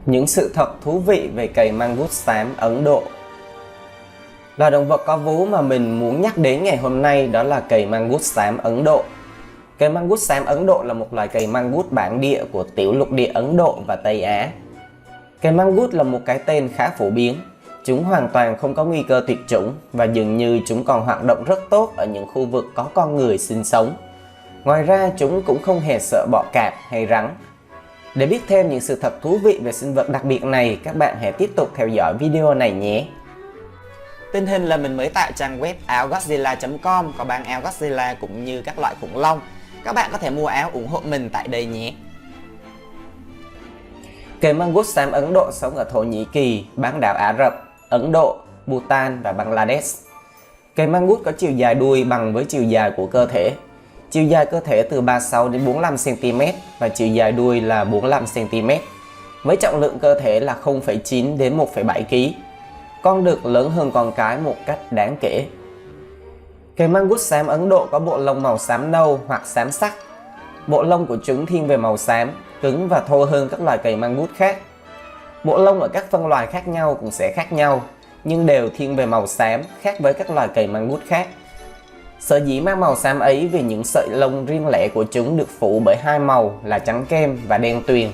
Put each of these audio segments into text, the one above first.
Những sự thật thú vị về cây mangút xám Ấn Độ. Loài động vật có vú mà mình muốn nhắc đến ngày hôm nay đó là cây mangút xám Ấn Độ. Cây mangút xám Ấn Độ là một loài cây mangút bản địa của tiểu lục địa Ấn Độ và Tây Á. Cây mangút là một cái tên khá phổ biến. Chúng hoàn toàn không có nguy cơ tuyệt chủng và dường như chúng còn hoạt động rất tốt ở những khu vực có con người sinh sống. Ngoài ra chúng cũng không hề sợ bọ cạp hay rắn. Để biết thêm những sự thật thú vị về sinh vật đặc biệt này, các bạn hãy tiếp tục theo dõi video này nhé. Tình hình là mình mới tạo trang web áo-godzilla.com có bán áo Godzilla cũng như các loại khủng long. Các bạn có thể mua áo ủng hộ mình tại đây nhé. Cây mangút xám Ấn Độ sống ở Thổ Nhĩ Kỳ, bán đảo Ả Rập, Ấn Độ, Bhutan và Bangladesh. Cây mangút có chiều dài đuôi bằng với chiều dài của cơ thể. Chiều dài cơ thể từ 36 đến 45 cm và chiều dài đuôi là 45 cm. Với trọng lượng cơ thể là 0,9 đến 1,7 kg. Con đực lớn hơn con cái một cách đáng kể. Cây mangút xám Ấn Độ có bộ lông màu xám nâu hoặc xám sắc. Bộ lông của chúng thiên về màu xám, cứng và thô hơn các loài cây mangút khác. Bộ lông ở các phân loài khác nhau cũng sẽ khác nhau, nhưng đều thiên về màu xám, khác với các loài cây mangút khác. Sở dĩ mang màu xám ấy vì những sợi lông riêng lẻ của chúng được phủ bởi hai màu là trắng kem và đen tuyền.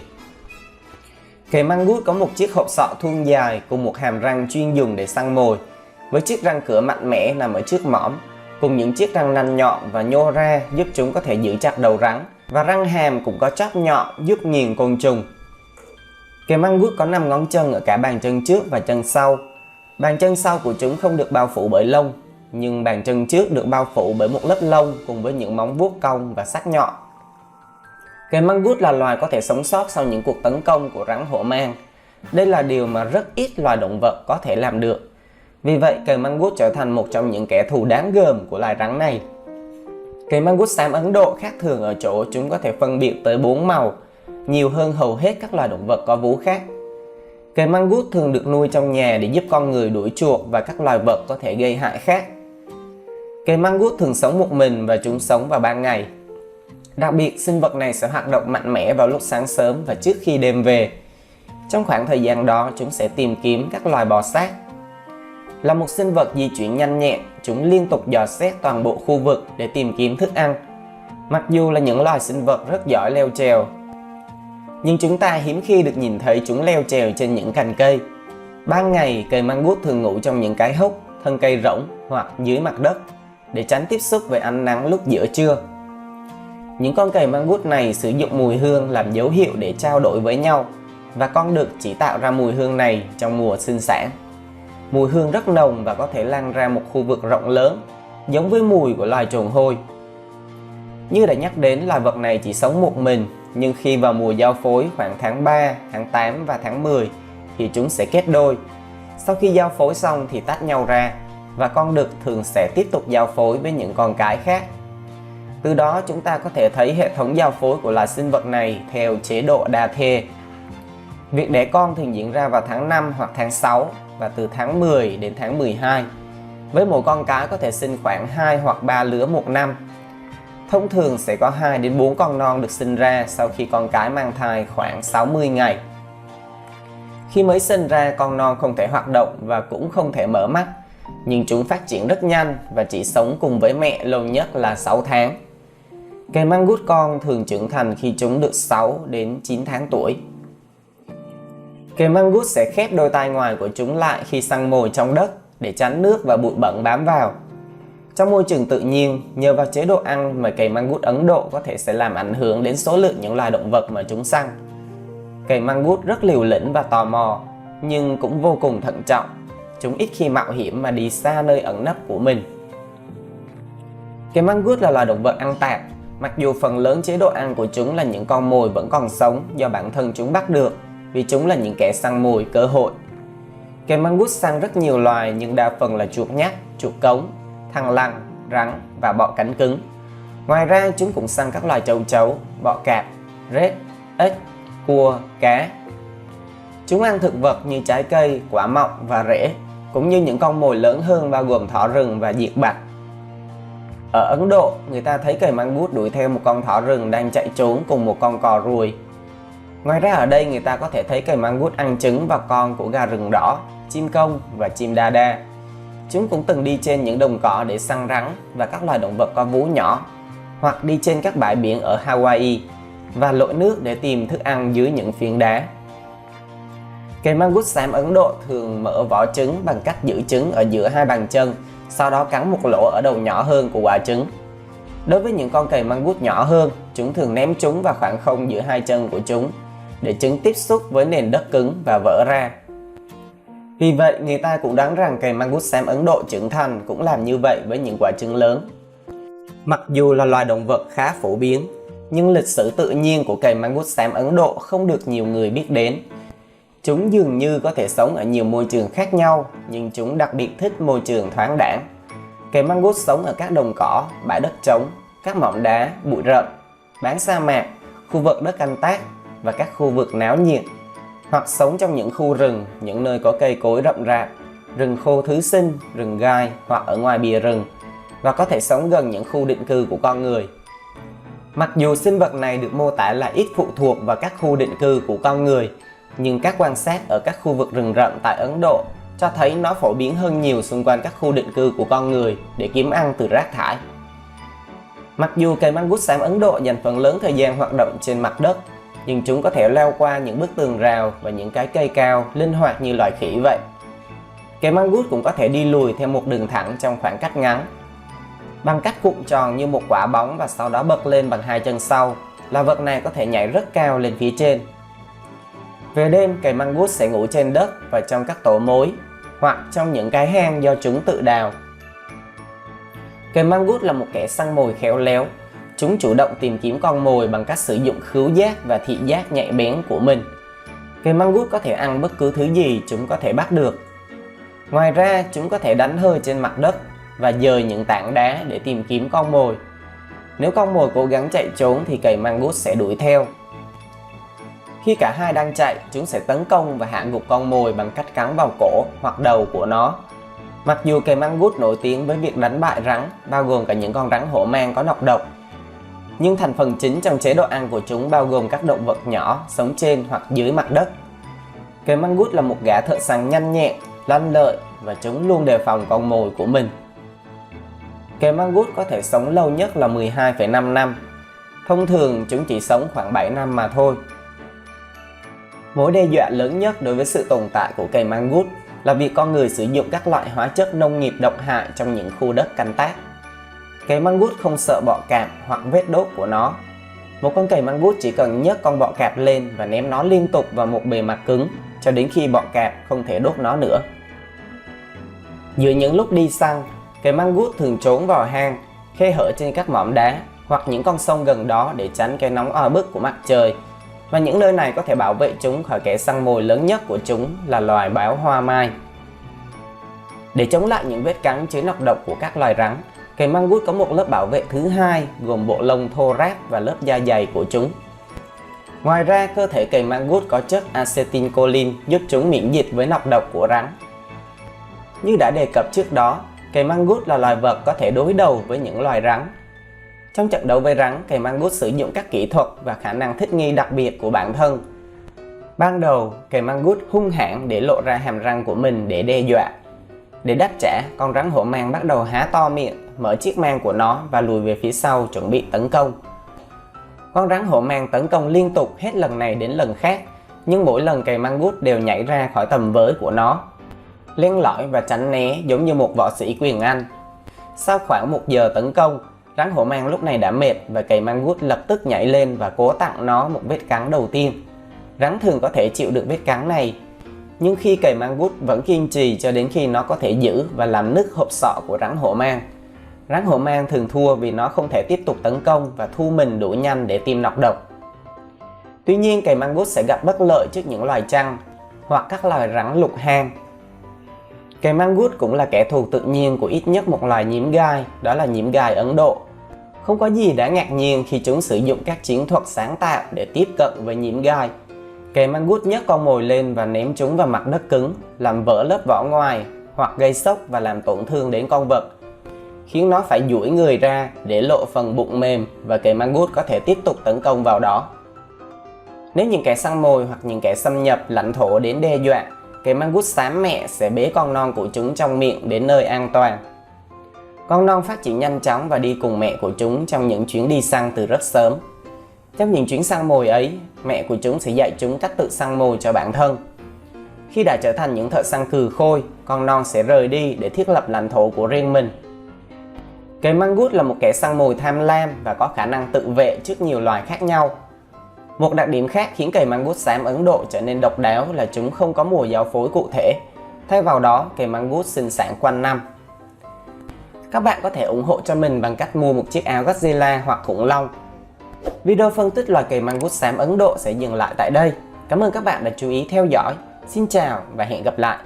Cây mangút có một chiếc hộp sọ thuôn dài cùng một hàm răng chuyên dùng để săn mồi, với chiếc răng cửa mạnh mẽ nằm ở trước mõm, cùng những chiếc răng nanh nhọn và nhô ra giúp chúng có thể giữ chặt đầu rắn, và răng hàm cũng có chóp nhọn giúp nghiền côn trùng. Cây mangút có 5 ngón chân ở cả bàn chân trước và chân sau. Bàn chân sau của chúng không được bao phủ bởi lông, nhưng bàn chân trước được bao phủ bởi một lớp lông cùng với những móng vuốt cong và sắc nhọn. Cây mangút là loài có thể sống sót sau những cuộc tấn công của rắn hổ mang. Đây là điều mà rất ít loài động vật có thể làm được. Vì vậy, cây mangút trở thành một trong những kẻ thù đáng gờm của loài rắn này. Cây mangút xám Ấn Độ khác thường ở chỗ chúng có thể phân biệt tới 4 màu, nhiều hơn hầu hết các loài động vật có vú khác. Cây mangút thường được nuôi trong nhà để giúp con người đuổi chuột và các loài vật có thể gây hại khác. Cây mangút thường sống một mình và chúng sống vào ban ngày. Đặc biệt, sinh vật này sẽ hoạt động mạnh mẽ vào lúc sáng sớm và trước khi đêm về. Trong khoảng thời gian đó, chúng sẽ tìm kiếm các loài bò sát. Là một sinh vật di chuyển nhanh nhẹn, chúng liên tục dò xét toàn bộ khu vực để tìm kiếm thức ăn. Mặc dù là những loài sinh vật rất giỏi leo trèo, nhưng chúng ta hiếm khi được nhìn thấy chúng leo trèo trên những cành cây. Ban ngày, cây mangút thường ngủ trong những cái hốc, thân cây rỗng hoặc dưới mặt đất để tránh tiếp xúc với ánh nắng lúc giữa trưa. Những con cây mangút này sử dụng mùi hương làm dấu hiệu để trao đổi với nhau, và con đực chỉ tạo ra mùi hương này trong mùa sinh sản. Mùi hương rất nồng và có thể lan ra một khu vực rộng lớn, giống với mùi của loài trồn hôi. Như đã nhắc đến, loài vật này chỉ sống một mình, nhưng khi vào mùa giao phối khoảng tháng 3, tháng 8 và tháng 10 thì chúng sẽ kết đôi. Sau khi giao phối xong thì tách nhau ra, và con đực thường sẽ tiếp tục giao phối với những con cái khác. Từ đó chúng ta có thể thấy hệ thống giao phối của loài sinh vật này theo chế độ đa thê. Việc đẻ con thường diễn ra vào tháng 5 hoặc tháng 6 và từ tháng 10 đến tháng 12. Với mỗi con cái có thể sinh khoảng 2 hoặc 3 lứa một năm. Thông thường sẽ có 2 đến 4 con non được sinh ra sau khi con cái mang thai khoảng 60 ngày. Khi mới sinh ra, con non không thể hoạt động và cũng không thể mở mắt, nhưng chúng phát triển rất nhanh và chỉ sống cùng với mẹ lâu nhất là 6 tháng. Cây mangút con thường trưởng thành khi chúng được 6 đến 9 tháng tuổi. Cây mangút sẽ khép đôi tai ngoài của chúng lại khi săn mồi trong đất để tránh nước và bụi bẩn bám vào. Trong môi trường tự nhiên, nhờ vào chế độ ăn mà cây mangút Ấn Độ có thể sẽ làm ảnh hưởng đến số lượng những loài động vật mà chúng săn. Cây mangút rất liều lĩnh và tò mò, nhưng cũng vô cùng thận trọng. Chúng ít khi mạo hiểm mà đi xa nơi ẩn nấp của mình. Cây mangút là loài động vật ăn tạp, mặc dù phần lớn chế độ ăn của chúng là những con mồi vẫn còn sống do bản thân chúng bắt được, vì chúng là những kẻ săn mồi cơ hội. Cây mangút săn rất nhiều loài nhưng đa phần là chuột nhắt, chuột cống, thằn lằn, rắn và bọ cánh cứng. Ngoài ra chúng cũng săn các loài châu chấu, bọ cạp, rết, ếch, cua, cá. Chúng ăn thực vật như trái cây, quả mọng và rễ, cũng như những con mồi lớn hơn bao gồm thỏ rừng và diệt bạch. Ở Ấn Độ, người ta thấy cây mangút đuổi theo một con thỏ rừng đang chạy trốn cùng một con cò ruồi. Ngoài ra ở đây người ta có thể thấy cây mangut ăn trứng và con của gà rừng đỏ, chim công và chim đa đa. Chúng cũng từng đi trên những đồng cỏ để săn rắn và các loài động vật có vú nhỏ, hoặc đi trên các bãi biển ở Hawaii và lội nước để tìm thức ăn dưới những phiến đá. Cây mangut xám Ấn Độ thường mở vỏ trứng bằng cách giữ trứng ở giữa hai bàn chân, sau đó cắn một lỗ ở đầu nhỏ hơn của quả trứng. Đối với những con cây mangut nhỏ hơn, chúng thường ném chúng vào khoảng không giữa hai chân của chúng để trứng tiếp xúc với nền đất cứng và vỡ ra. Vì vậy, người ta cũng đoán rằng cây mangut xám Ấn Độ trưởng thành cũng làm như vậy với những quả trứng lớn. Mặc dù là loài động vật khá phổ biến, nhưng lịch sử tự nhiên của cây mangut xám Ấn Độ không được nhiều người biết đến. Chúng dường như có thể sống ở nhiều môi trường khác nhau, nhưng chúng đặc biệt thích môi trường thoáng đãng. Cây mangut sống ở các đồng cỏ, bãi đất trống, các mỏm đá, bụi rậm, bán sa mạc, khu vực đất canh tác và các khu vực náo nhiệt, hoặc sống trong những khu rừng, những nơi có cây cối rậm rạp, rừng khô thứ sinh, rừng gai hoặc ở ngoài bìa rừng, và có thể sống gần những khu định cư của con người. Mặc dù sinh vật này được mô tả là ít phụ thuộc vào các khu định cư của con người, nhưng các quan sát ở các khu vực rừng rậm tại Ấn Độ cho thấy nó phổ biến hơn nhiều xung quanh các khu định cư của con người để kiếm ăn từ rác thải. Mặc dù cây mangut xám Ấn Độ dành phần lớn thời gian hoạt động trên mặt đất, nhưng chúng có thể leo qua những bức tường rào và những cái cây cao linh hoạt như loài khỉ vậy. Cây mangut cũng có thể đi lùi theo một đường thẳng trong khoảng cách ngắn. Bằng cách cuộn tròn như một quả bóng và sau đó bật lên bằng hai chân sau, loài vật này có thể nhảy rất cao lên phía trên. Về đêm, cây mangut sẽ ngủ trên đất và trong các tổ mối, hoặc trong những cái hang do chúng tự đào. Cây mangut là một kẻ săn mồi khéo léo. Chúng chủ động tìm kiếm con mồi bằng cách sử dụng khứu giác và thị giác nhạy bén của mình. Cây mangut có thể ăn bất cứ thứ gì chúng có thể bắt được. Ngoài ra, chúng có thể đánh hơi trên mặt đất và dời những tảng đá để tìm kiếm con mồi. Nếu con mồi cố gắng chạy trốn thì cây mangut sẽ đuổi theo. Khi cả hai đang chạy, chúng sẽ tấn công và hạ gục con mồi bằng cách cắn vào cổ hoặc đầu của nó. Mặc dù cây mangut nổi tiếng với việc đánh bại rắn, bao gồm cả những con rắn hổ mang có nọc độc, nhưng thành phần chính trong chế độ ăn của chúng bao gồm các động vật nhỏ sống trên hoặc dưới mặt đất. Cây mangut là một gã thợ săn nhanh nhẹn, lanh lợi và chúng luôn đề phòng con mồi của mình. Cây mangut có thể sống lâu nhất là 12,5 năm. Thông thường chúng chỉ sống khoảng 7 năm mà thôi. Mối đe dọa lớn nhất đối với sự tồn tại của cây mangut là việc con người sử dụng các loại hóa chất nông nghiệp độc hại trong những khu đất canh tác. Cây mangut không sợ bọ cạp hoặc vết đốt của nó. Một con cây mangut chỉ cần nhấc con bọ cạp lên và ném nó liên tục vào một bề mặt cứng cho đến khi bọ cạp không thể đốt nó nữa. Giữa những lúc đi săn, cây mangut thường trốn vào hang, khe hở trên các mỏm đá hoặc những con sông gần đó để tránh cái nóng oi bức của mặt trời, và những nơi này có thể bảo vệ chúng khỏi kẻ săn mồi lớn nhất của chúng là loài báo hoa mai. Để chống lại những vết cắn chứa nọc độc của các loài rắn, cây mangut có một lớp bảo vệ thứ hai gồm bộ lông thô ráp và lớp da dày của chúng. Ngoài ra, cơ thể cây mangut có chất acetylcholine giúp chúng miễn dịch với nọc độc của rắn. Như đã đề cập trước đó, cây mangut là loài vật có thể đối đầu với những loài rắn. Trong trận đấu với rắn, cây mangut sử dụng các kỹ thuật và khả năng thích nghi đặc biệt của bản thân. Ban đầu, cây mangut hung hãn để lộ ra hàm răng của mình để đe dọa. Để đáp trả, con rắn hổ mang bắt đầu há to miệng, mở chiếc mang của nó và lùi về phía sau chuẩn bị tấn công. Con rắn hổ mang tấn công liên tục hết lần này đến lần khác, nhưng mỗi lần cây mangut đều nhảy ra khỏi tầm với của nó, len lỏi và tránh né giống như một võ sĩ quyền Anh. Sau khoảng 1 giờ tấn công, rắn hổ mang lúc này đã mệt và cây mangut lập tức nhảy lên và cố tặng nó một vết cắn đầu tiên. Rắn thường có thể chịu được vết cắn này, nhưng khi cây mangut vẫn kiên trì cho đến khi nó có thể giữ và làm nứt hộp sọ của rắn hổ mang. Rắn hổ mang thường thua vì nó không thể tiếp tục tấn công và thu mình đủ nhanh để tiêm nọc độc. Tuy nhiên, cây mangut sẽ gặp bất lợi trước những loài trăng hoặc các loài rắn lục hang. Cây mangut cũng là kẻ thù tự nhiên của ít nhất một loài nhím gai, đó là nhím gai Ấn Độ. Không có gì đáng ngạc nhiên khi chúng sử dụng các chiến thuật sáng tạo để tiếp cận với nhím gai. Cây mangut nhấc con mồi lên và ném chúng vào mặt đất cứng, làm vỡ lớp vỏ ngoài hoặc gây sốc và làm tổn thương đến con vật, khiến nó phải duỗi người ra để lộ phần bụng mềm và cây mangut có thể tiếp tục tấn công vào đó. Nếu những kẻ săn mồi hoặc những kẻ xâm nhập lãnh thổ đến đe dọa, cái mangut xám mẹ sẽ bế con non của chúng trong miệng đến nơi an toàn. Con non phát triển nhanh chóng và đi cùng mẹ của chúng trong những chuyến đi săn từ rất sớm. Trong những chuyến săn mồi ấy, mẹ của chúng sẽ dạy chúng cách tự săn mồi cho bản thân. Khi đã trở thành những thợ săn cừ khôi, con non sẽ rời đi để thiết lập lãnh thổ của riêng mình. Cái mangut là một kẻ săn mồi tham lam và có khả năng tự vệ trước nhiều loài khác nhau. Một đặc điểm khác khiến cầy mangut xám Ấn Độ trở nên độc đáo là chúng không có mùa giao phối cụ thể. Thay vào đó, cầy mangut sinh sản quanh năm. Các bạn có thể ủng hộ cho mình bằng cách mua một chiếc áo Godzilla hoặc khủng long. Video phân tích loài cầy mangut xám Ấn Độ sẽ dừng lại tại đây. Cảm ơn các bạn đã chú ý theo dõi. Xin chào và hẹn gặp lại.